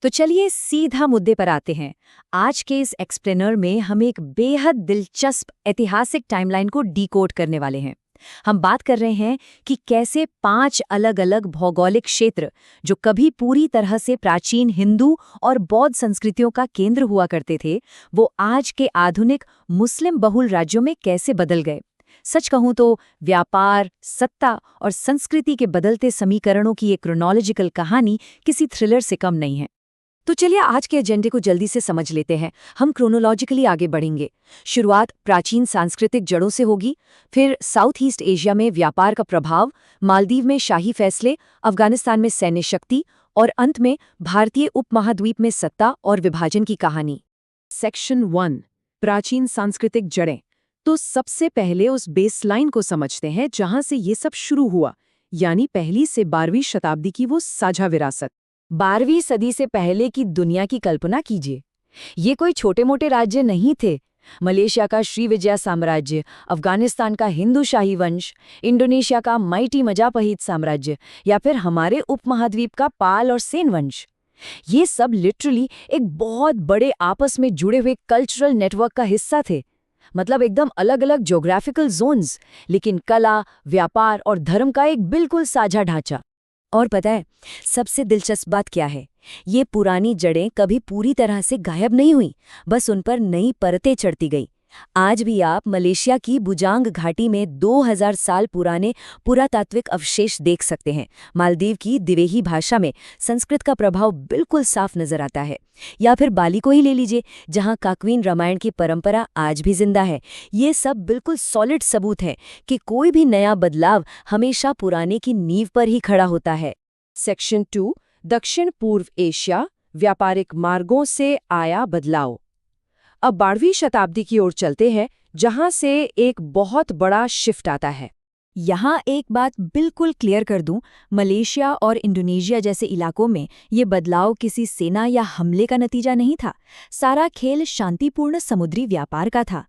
तो चलिए सीधा मुद्दे पर आते हैं। आज के इस एक्सप्लेनर में हम एक बेहद दिलचस्प ऐतिहासिक टाइमलाइन को डिकोड करने वाले हैं। हम बात कर रहे हैं कि कैसे 5 अलग-अलग भौगोलिक क्षेत्र, जो कभी पूरी तरह से प्राचीन हिंदू और बौद्ध संस्कृतियों का केंद्र हुआ करते थे, वो आज के आधुनिक मुस्लिम बहुल राज्यों में कैसे बदल गए। सच कहूं तो व्यापार, सत्ता और संस्कृति के बदलते समीकरणों की एक क्रोनोलॉजिकल कहानी किसी थ्रिलर से कम नहीं है। तो चलिए आज के एजेंडे को जल्दी से समझ लेते हैं। हम क्रोनोलॉजिकली आगे बढ़ेंगे। शुरुआत प्राचीन सांस्कृतिक जड़ों से होगी, फिर साउथ ईस्ट एशिया में व्यापार का प्रभाव, मालदीव में शाही फैसले, अफगानिस्तान में सैन्य शक्ति और अंत में भारतीय उपमहाद्वीप में सत्ता और विभाजन की कहानी। सेक्शन 1, प्राचीन सांस्कृतिक जड़ें। तो सबसे पहले उस बेसलाइन को समझते हैं जहां से ये सब शुरू हुआ, यानी पहली से 12वीं शताब्दी की वो साझा विरासत। 12वीं सदी से पहले की दुनिया की कल्पना कीजिए। ये कोई छोटे मोटे राज्य नहीं थे। मलेशिया का श्रीविजय साम्राज्य, अफगानिस्तान का हिंदू शाही वंश, इंडोनेशिया का माइटी मजापहित साम्राज्य या फिर हमारे उपमहाद्वीप का पाल और सेन वंश। ये सब लिटरली एक बहुत बड़े आपस में जुड़े हुए कल्चरल नेटवर्क का हिस्सा थे। मतलब एकदम अलग अलग ज्योग्राफिकल जोन्स, लेकिन कला, व्यापार और धर्म का एक बिल्कुल साझा ढांचा। और पता है सबसे दिलचस्प बात क्या है? ये पुरानी जड़ें कभी पूरी तरह से गायब नहीं हुई, बस उन पर नई परतें चढ़ती गई। आज भी आप मलेशिया की बुजांग घाटी में 2000 साल पुराने पुरातात्विक अवशेष देख सकते हैं। मालदीव की दिवेही भाषा में संस्कृत का प्रभाव बिल्कुल साफ नजर आता है। या फिर बाली को ही ले लीजिए, जहां काक्वीन रामायण की परंपरा आज भी जिंदा है। ये सब बिल्कुल सॉलिड सबूत है कि कोई भी नया बदलाव हमेशा पुराने की नींव पर ही खड़ा होता है। सेक्शन 2, दक्षिण पूर्व एशिया, व्यापारिक मार्गों से आया बदलाव। अब 12वीं शताब्दी की ओर चलते हैं, जहां से एक बहुत बड़ा शिफ्ट आता है। यहाँ एक बात बिल्कुल क्लियर कर दूं, मलेशिया और इंडोनेशिया जैसे इलाकों में ये बदलाव किसी सेना या हमले का नतीजा नहीं था। सारा खेल शांतिपूर्ण समुद्री व्यापार का था।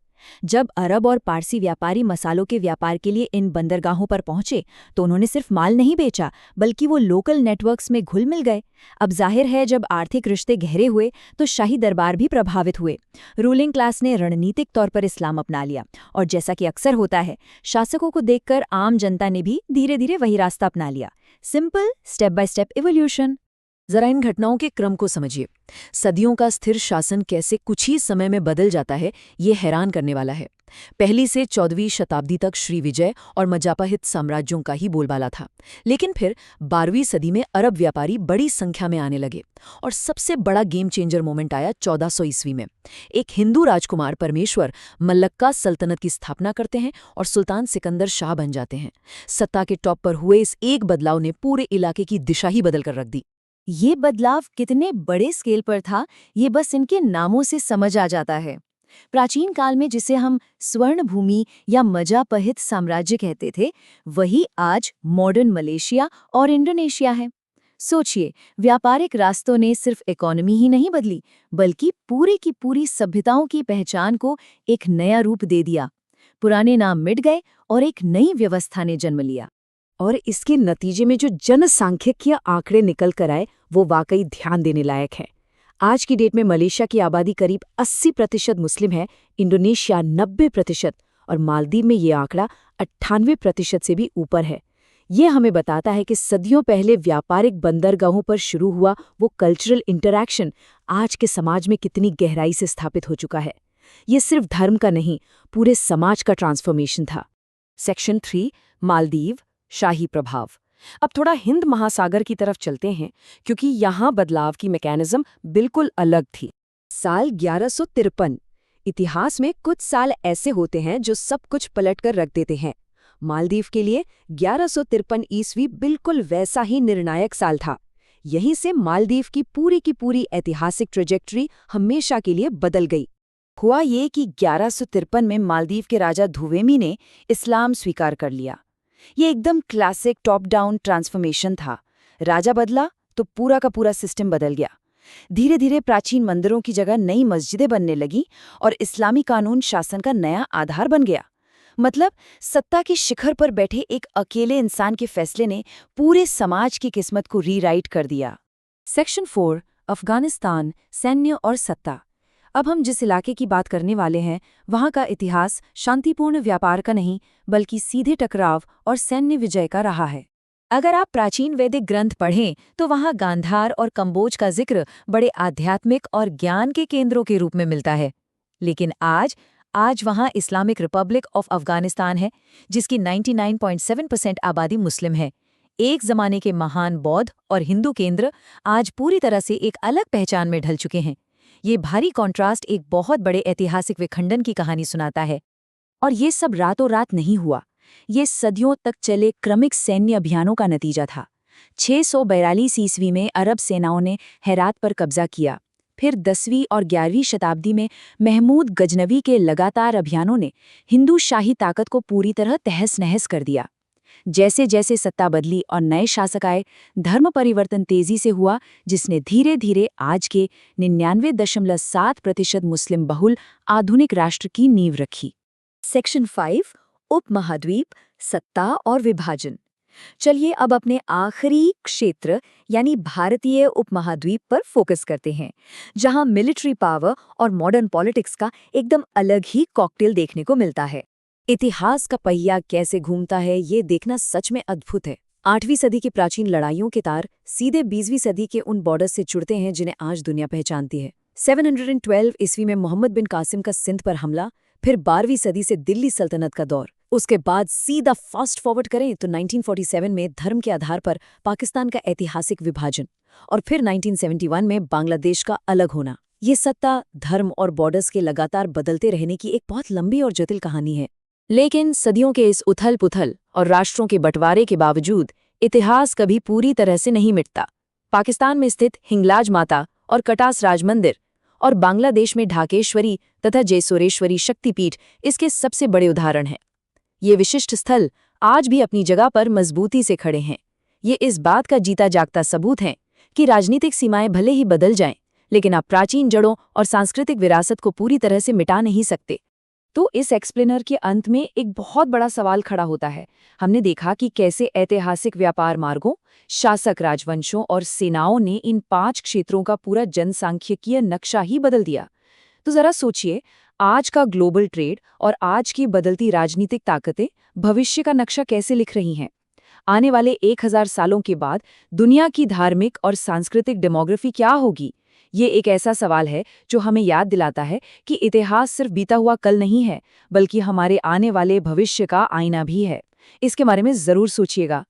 जब अरब और पारसी व्यापारी मसालों के व्यापार के लिए इन बंदरगाहों पर पहुंचे, तो उन्होंने सिर्फ माल नहीं बेचा, बल्कि वो लोकल नेटवर्क्स में घुल मिल गए। अब जाहिर है, जब आर्थिक रिश्ते गहरे हुए तो शाही दरबार भी प्रभावित हुए। रूलिंग क्लास ने रणनीतिक तौर पर इस्लाम अपना लिया, और जैसा कि अक्सर होता है, शासकों को देखकर आम जनता ने भी धीरे धीरे वही रास्ता अपना लिया। Simple step by step evolution. जरा इन घटनाओं के क्रम को समझिए। सदियों का स्थिर शासन कैसे कुछ ही समय में बदल जाता है, ये हैरान करने वाला है। पहली से 14वीं शताब्दी तक श्रीविजय और मजापहित साम्राज्यों का ही बोलबाला था, लेकिन फिर 12वीं सदी में अरब व्यापारी बड़ी संख्या में आने लगे, और सबसे बड़ा गेम चेंजर मोमेंट आया 1400 ईस्वी में। एक हिंदू राजकुमार परमेश्वर मल्लक्का सल्तनत की स्थापना करते हैं और सुल्तान सिकंदर शाह बन जाते हैं। सत्ता के टॉप पर हुए इस एक बदलाव ने पूरे इलाके की दिशा ही बदल कर रख दी। ये बदलाव कितने बड़े स्केल पर था, ये बस इनके नामों से समझ आ जाता है। प्राचीन काल में जिसे हम स्वर्ण भूमि या मजापहित साम्राज्य कहते थे, वही आज मॉडर्न मलेशिया और इंडोनेशिया है। सोचिए, व्यापारिक रास्तों ने सिर्फ इकोनॉमी ही नहीं बदली, बल्कि पूरी की पूरी सभ्यताओं की पहचान को एक नया रूप दे दिया। पुराने नाम मिट गए और एक नई व्यवस्था ने जन्म लिया। और इसके नतीजे में जो जनसांख्यिकीय आंकड़े निकल कर आए, वो वाकई ध्यान देने लायक है। आज की डेट में मलेशिया की आबादी करीब 80% मुस्लिम है, इंडोनेशिया 90% और मालदीव में ये आंकड़ा 98% से भी ऊपर है। ये हमें बताता है कि सदियों पहले व्यापारिक बंदरगाहों पर शुरू हुआ वो कल्चरल इंटरैक्शन आज के समाज में कितनी गहराई से स्थापित हो चुका है। ये सिर्फ धर्म का नहीं, पूरे समाज का ट्रांसफॉर्मेशन था। सेक्शन 3, मालदीव, शाही प्रभाव। अब थोड़ा हिंद महासागर की तरफ चलते हैं, क्योंकि यहाँ बदलाव की मैकेनिज्म बिल्कुल अलग थी। साल 1153। इतिहास में कुछ साल ऐसे होते हैं जो सब कुछ पलट कर रख देते हैं। मालदीव के लिए 1153 ईस्वी बिल्कुल वैसा ही निर्णायक साल था। यहीं से मालदीव की पूरी ऐतिहासिक ट्रेजेक्ट्री हमेशा के लिए बदल गई। हुआ ये कि 1153 में मालदीव के राजा धुवेमी ने इस्लाम स्वीकार कर लिया। ये एकदम क्लासिक टॉप डाउन ट्रांसफॉर्मेशन था। राजा बदला तो पूरा का पूरा सिस्टम बदल गया। धीरे धीरे प्राचीन मंदिरों की जगह नई मस्जिदें बनने लगी और इस्लामी कानून शासन का नया आधार बन गया। मतलब सत्ता के शिखर पर बैठे एक अकेले इंसान के फैसले ने पूरे समाज की किस्मत को रीराइट कर दिया। सेक्शन 4, अफगानिस्तान, सैन्य और सत्ता। अब हम जिस इलाके की बात करने वाले हैं, वहाँ का इतिहास शांतिपूर्ण व्यापार का नहीं, बल्कि सीधे टकराव और सैन्य विजय का रहा है। अगर आप प्राचीन वैदिक ग्रंथ पढ़ें, तो वहाँ गांधार और कंबोज का जिक्र बड़े आध्यात्मिक और ज्ञान के केंद्रों के रूप में मिलता है। लेकिन आज वहाँ इस्लामिक रिपब्लिक ऑफ अफगानिस्तान है, जिसकी 99.7% आबादी मुस्लिम है। एक जमाने के महान बौद्ध और हिंदू केंद्र आज पूरी तरह से एक अलग पहचान में ढल चुके हैं। ये भारी कॉन्ट्रास्ट एक बहुत बड़े ऐतिहासिक विखंडन की कहानी सुनाता है। और ये सब रातों रात नहीं हुआ। ये सदियों तक चले क्रमिक सैन्य अभियानों का नतीजा था। 642 ईस्वी में अरब सेनाओं ने हेरात पर कब्जा किया। फिर 10वीं और 11वीं शताब्दी में महमूद गजनवी के लगातार अभियानों ने हिंदू शाही ताकत को पूरी तरह तहस-नहस कर दिया। जैसे जैसे सत्ता बदली और नए शासक आए, धर्म परिवर्तन तेजी से हुआ, जिसने धीरे धीरे आज के 99.7% मुस्लिम बहुल आधुनिक राष्ट्र की नींव रखी। सेक्शन 5 उपमहाद्वीप, सत्ता और विभाजन। चलिए अब अपने आखिरी क्षेत्र यानी भारतीय उपमहाद्वीप पर फोकस करते हैं, जहां मिलिट्री पावर और मॉडर्न पॉलिटिक्स का एकदम अलग ही कॉकटेल देखने को मिलता है। इतिहास का पहिया कैसे घूमता है, ये देखना सच में अद्भुत है। 8वीं सदी की प्राचीन लड़ाइयों के तार सीधे 20वीं सदी के उन बॉर्डर से जुड़ते हैं जिन्हें आज दुनिया पहचानती है। 712 ईस्वी में मोहम्मद बिन कासिम का सिंध पर हमला, फिर 12वीं सदी से दिल्ली सल्तनत का दौर। उसके बाद सीधा फास्ट फॉरवर्ड करें तो 1947 में धर्म के आधार पर पाकिस्तान का ऐतिहासिक विभाजन, और फिर 1971 में बांग्लादेश का अलग होना। ये सत्ता, धर्म और बॉर्डर्स के लगातार बदलते रहने की एक बहुत लंबी और जटिल कहानी है। लेकिन सदियों के इस उथल-पुथल और राष्ट्रों के बंटवारे के बावजूद इतिहास कभी पूरी तरह से नहीं मिटता। पाकिस्तान में स्थित हिंगलाज माता और कटास राज मंदिर और बांग्लादेश में ढाकेश्वरी तथा जयसोरेश्वरी शक्तिपीठ इसके सबसे बड़े उदाहरण हैं। ये विशिष्ट स्थल आज भी अपनी जगह पर मजबूती से खड़े हैं। ये इस बात का जीता जागता सबूत हैं कि राजनीतिक सीमाएं भले ही बदल जाएं, लेकिन आप प्राचीन जड़ों और सांस्कृतिक विरासत को पूरी तरह से मिटा नहीं सकते। तो इस एक्सप्लेनर के अंत में एक बहुत बड़ा सवाल खड़ा होता है। हमने देखा कि कैसे ऐतिहासिक व्यापार मार्गों, शासक राजवंशों और सेनाओं ने इन 5 क्षेत्रों का पूरा जनसांख्यिकीय नक्शा ही बदल दिया। तो जरा सोचिए, आज का ग्लोबल ट्रेड और आज की बदलती राजनीतिक ताकतें भविष्य का नक्शा कैसे लिख रही हैं। आने वाले 1000 सालों के बाद दुनिया की धार्मिक और सांस्कृतिक डेमोग्राफी क्या होगी? ये एक ऐसा सवाल है जो हमें याद दिलाता है कि इतिहास सिर्फ बीता हुआ कल नहीं है, बल्कि हमारे आने वाले भविष्य का आईना भी है। इसके बारे में जरूर सोचिएगा।